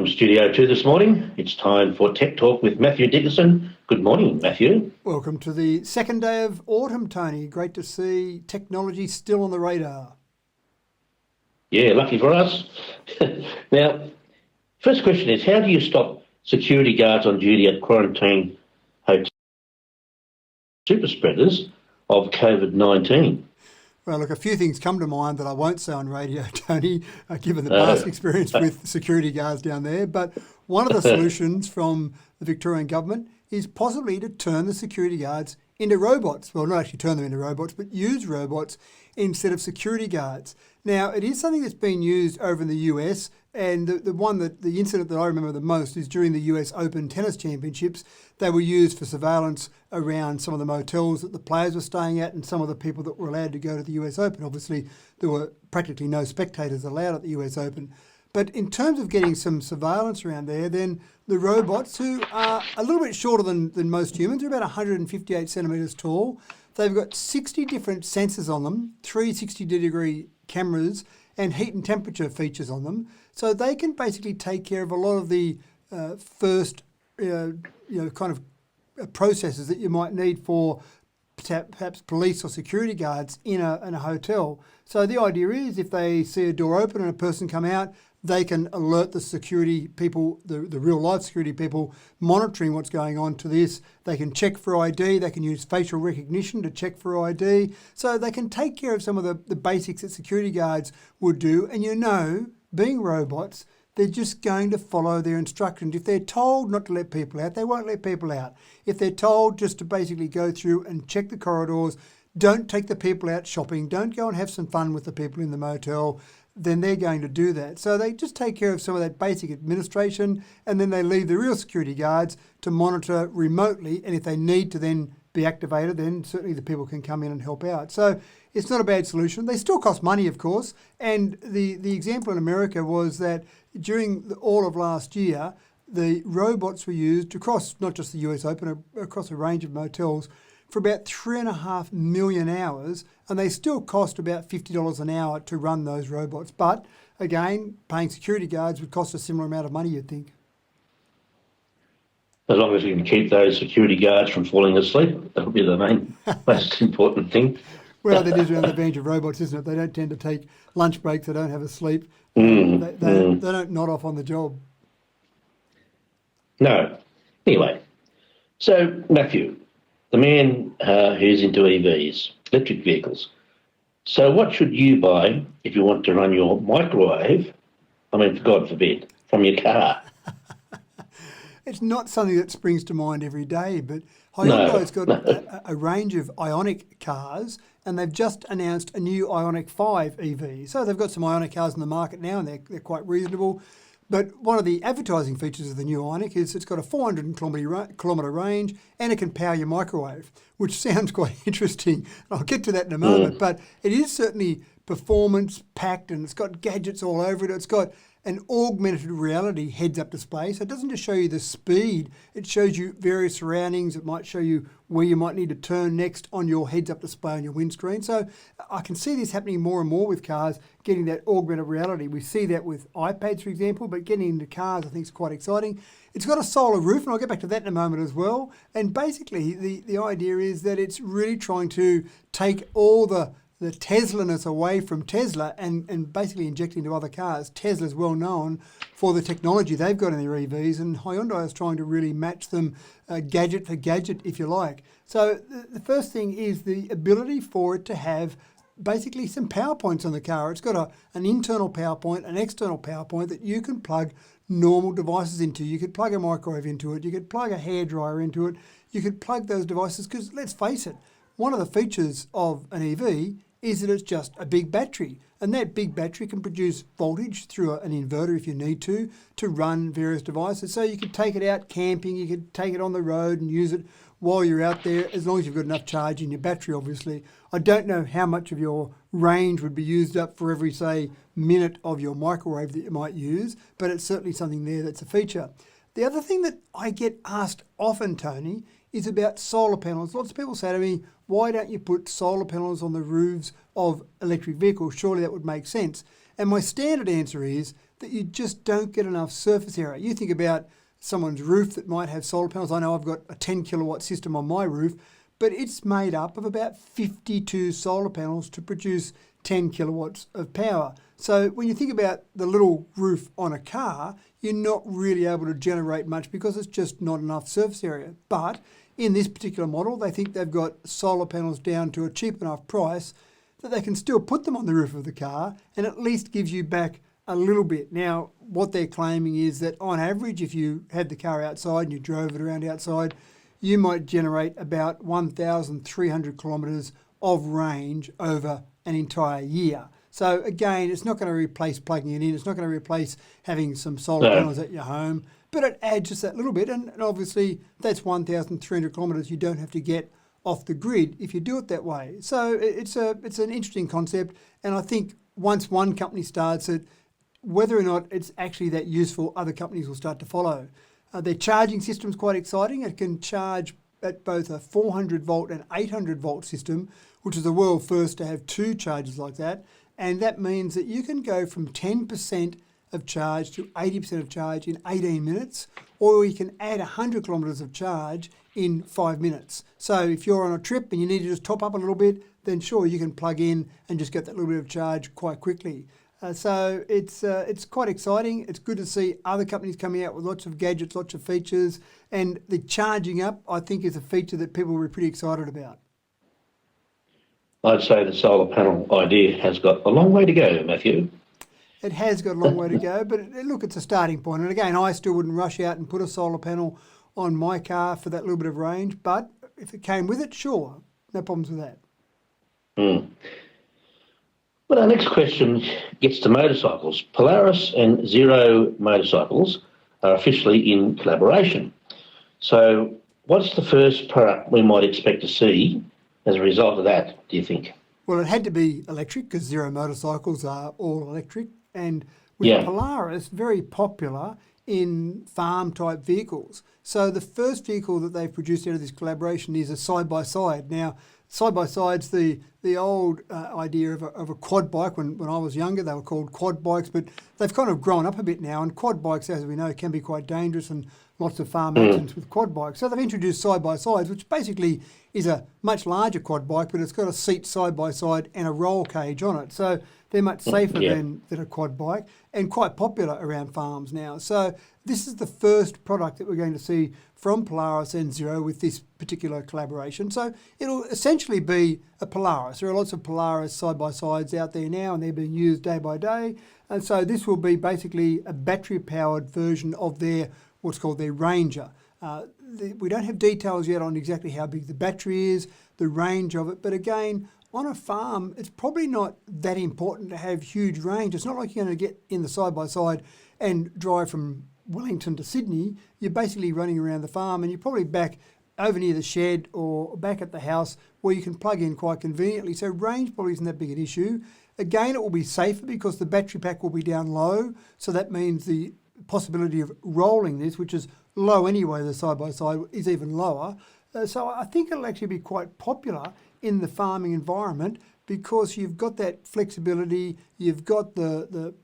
From Studio 2 this morning, it's time for Tech Talk with Matthew Dickinson. Good morning, Matthew. Welcome to the second day of autumn, Tony. Great to see technology still on the radar. Yeah, lucky for us. Now, first question is, how do you stop security guards on duty at quarantine hotel super spreaders of COVID-19? Well, look, a few things come to mind that I won't say on radio, Tony, given the past experience with security guards down there. But one of the solutions from the Victorian government is possibly to turn the security guards into robots. Well, not actually turn them into robots, but use robots instead of security guards. Now, it is something that's been used over in the US, and the incident that I remember the most is during the US Open Tennis Championships. They were used for surveillance around some of the motels that the players were staying at and some of the people that were allowed to go to the US Open. Obviously, there were practically no spectators allowed at the US Open. But in terms of getting some surveillance around there, then the robots, who are a little bit shorter than most humans, they're about 158 centimetres tall. They've got 60 different sensors on them, 360-degree cameras, and heat and temperature features on them. So they can basically take care of a lot of the first, kind of processes that you might need for perhaps police or security guards in a hotel. So the idea is, if they see a door open and a person come out, they can alert the security people, the real life security people monitoring what's going on to this. They can check for ID. They can use facial recognition to check for ID. So they can take care of some of the basics that security guards would do. And being robots, they're just going to follow their instructions. If they're told not to let people out, they won't let people out. If they're told just to basically go through and check the corridors, don't take the people out shopping, don't go and have some fun with the people in the motel, then they're going to do that. So they just take care of some of that basic administration, and then they leave the real security guards to monitor remotely. And if they need to then be activated, then certainly the people can come in and help out. So it's not a bad solution. They still cost money, of course. And the example in America was that during all of last year, the robots were used across not just the US Open, across a range of motels for about 3.5 million hours, and they still cost about $50 an hour to run those robots. But again, paying security guards would cost a similar amount of money, you'd think. As long as you can keep those security guards from falling asleep, that'll be the most important thing. Well, that is around the advantage of robots, isn't it? They don't tend to take lunch breaks, they don't have a sleep. They don't nod off on the job. No. Anyway, so Matthew, the man who's into EVs, electric vehicles. So what should you buy if you want to run your microwave, God forbid, from your car? It's not something that springs to mind every day, but Hyundai's got a range of Ioniq cars, and they've just announced a new Ioniq 5 EV. So they've got some Ioniq cars in the market now, and they're quite reasonable. But one of the advertising features of the new Ioniq is it's got a 400 kilometre range, and it can power your microwave, which sounds quite interesting. I'll get to that in a moment, but it is certainly performance packed, and it's got gadgets all over it. It's got an augmented reality heads-up display. So it doesn't just show you the speed, it shows you various surroundings. It might show you where you might need to turn next on your heads-up display on your windscreen. So I can see this happening more and more with cars, getting that augmented reality. We see that with iPads, for example, but getting into cars I think is quite exciting. It's got a solar roof, and I'll get back to that in a moment as well. And basically the idea is that it's really trying to take all the Tesla-ness away from Tesla and basically inject into other cars. Tesla's well known for the technology they've got in their EVs, and Hyundai is trying to really match them gadget for gadget, if you like. So the first thing is the ability for it to have basically some power points on the car. It's got an internal power point, an external power point that you can plug normal devices into. You could plug a microwave into it. You could plug a hairdryer into it. You could plug those devices because, let's face it, one of the features of an EV is that it's just a big battery. And that big battery can produce voltage through an inverter if you need to run various devices. So you could take it out camping, you could take it on the road and use it while you're out there, as long as you've got enough charge in your battery, obviously. I don't know how much of your range would be used up for every, say, minute of your microwave that you might use, but it's certainly something there that's a feature. The other thing that I get asked often, Tony, is about solar panels. Lots of people say to me, why don't you put solar panels on the roofs of electric vehicles? Surely that would make sense. And my standard answer is that you just don't get enough surface area. You think about someone's roof that might have solar panels. I know I've got a 10 kilowatt system on my roof, but it's made up of about 52 solar panels to produce 10 kilowatts of power. So when you think about the little roof on a car, you're not really able to generate much because it's just not enough surface area. But in this particular model, they think they've got solar panels down to a cheap enough price that they can still put them on the roof of the car and at least gives you back a little bit. Now, what they're claiming is that on average, if you had the car outside and you drove it around outside, you might generate about 1,300 kilometres of range over an entire year. So again, it's not going to replace plugging it in. It's not going to replace having some solar panels at your home, but it adds just that little bit. And obviously that's 1,300 kilometres you don't have to get off the grid if you do it that way. So it's an interesting concept. And I think once one company starts it, whether or not it's actually that useful, other companies will start to follow. Their charging system is quite exciting. It can charge at both a 400 volt and 800 volt system, which is the world first to have two chargers like that. And that means that you can go from 10% of charge to 80% of charge in 18 minutes, or you can add 100 kilometres of charge in 5 minutes. So if you're on a trip and you need to just top up a little bit, then sure, you can plug in and just get that little bit of charge quite quickly. So it's quite exciting. It's good to see other companies coming out with lots of gadgets, lots of features, and the charging up, I think, is a feature that people will be pretty excited about. I'd say the solar panel idea has got a long way to go, Matthew. It has got a long way to go, but look, it's a starting point. And again, I still wouldn't rush out and put a solar panel on my car for that little bit of range, but if it came with it, sure, no problems with that. Well, our next question gets to motorcycles. Polaris and Zero Motorcycles are officially in collaboration. So what's the first product we might expect to see as a result of that, do you think? Well, it had to be electric because Zero Motorcycles are all electric. And with Polaris, very popular in farm-type vehicles. So the first vehicle that they've produced out of this collaboration is a side-by-side. Now, side-by-side's the old idea of a quad bike. When I was younger, they were called quad bikes, but they've kind of grown up a bit now. And quad bikes, as we know, can be quite dangerous and lots of farm accidents with quad bikes. So they've introduced side-by-sides, which basically is a much larger quad bike, but it's got a seat side-by-side and a roll cage on it. So they're much safer than a quad bike and quite popular around farms now. So this is the first product that we're going to see from Polaris and Zero with this particular collaboration. So it'll essentially be a Polaris. There are lots of Polaris side-by-sides out there now and they're being used day by day. And so this will be basically a battery-powered version of their what's called their Ranger. We don't have details yet on exactly how big the battery is, the range of it, but again, on a farm, it's probably not that important to have huge range. It's not like you're going to get in the side-by-side and drive from Wellington to Sydney. You're basically running around the farm and you're probably back over near the shed or back at the house where you can plug in quite conveniently. So range probably isn't that big an issue. Again, it will be safer because the battery pack will be down low. So that means the possibility of rolling this, which is low anyway, the side-by-side is even lower. So I think it'll actually be quite popular in the farming environment because you've got that flexibility, you've got the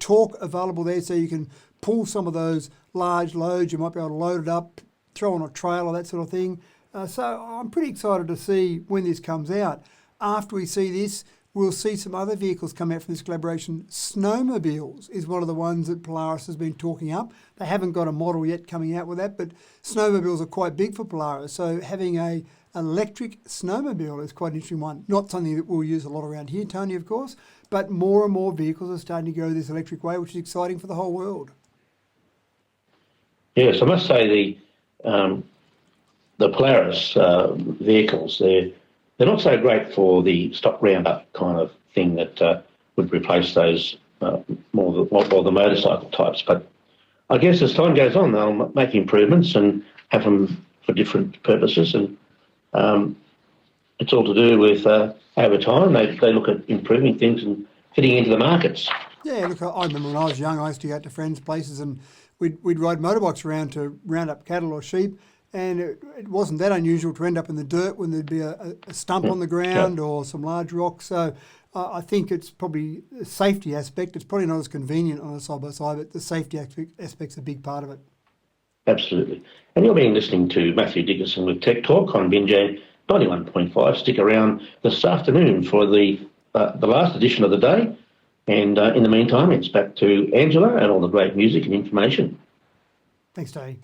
torque available there so you can pull some of those large loads. You might be able to load it up, throw on a trailer, that sort of thing. So I'm pretty excited to see when this comes out. After we see this, we'll see some other vehicles come out from this collaboration. Snowmobiles is one of the ones that Polaris has been talking up. They haven't got a model yet coming out with that, but snowmobiles are quite big for Polaris. So having a electric snowmobile is quite an interesting one. Not something that we'll use a lot around here, Tony, of course, but more and more vehicles are starting to go this electric way, which is exciting for the whole world. Yes, I must say the Polaris vehicles, they're not so great for the stock roundup kind of thing that would replace those more the motorcycle types. But I guess as time goes on, they'll make improvements and have them for different purposes. And it's all to do with over time they look at improving things and fitting into the markets. Yeah, look, I remember when I was young, I used to go out to friends' places and we'd ride motorbikes around to round up cattle or sheep. And it wasn't that unusual to end up in the dirt when there'd be a stump on the ground or some large rocks. So I think it's probably a safety aspect. It's probably not as convenient on a side-by-side, but the safety aspect's a big part of it. Absolutely. And you've been listening to Matthew Dickinson with Tech Talk on Binge 91.5. Stick around this afternoon for the last edition of the day. And in the meantime, it's back to Angela and all the great music and information. Thanks, Tony.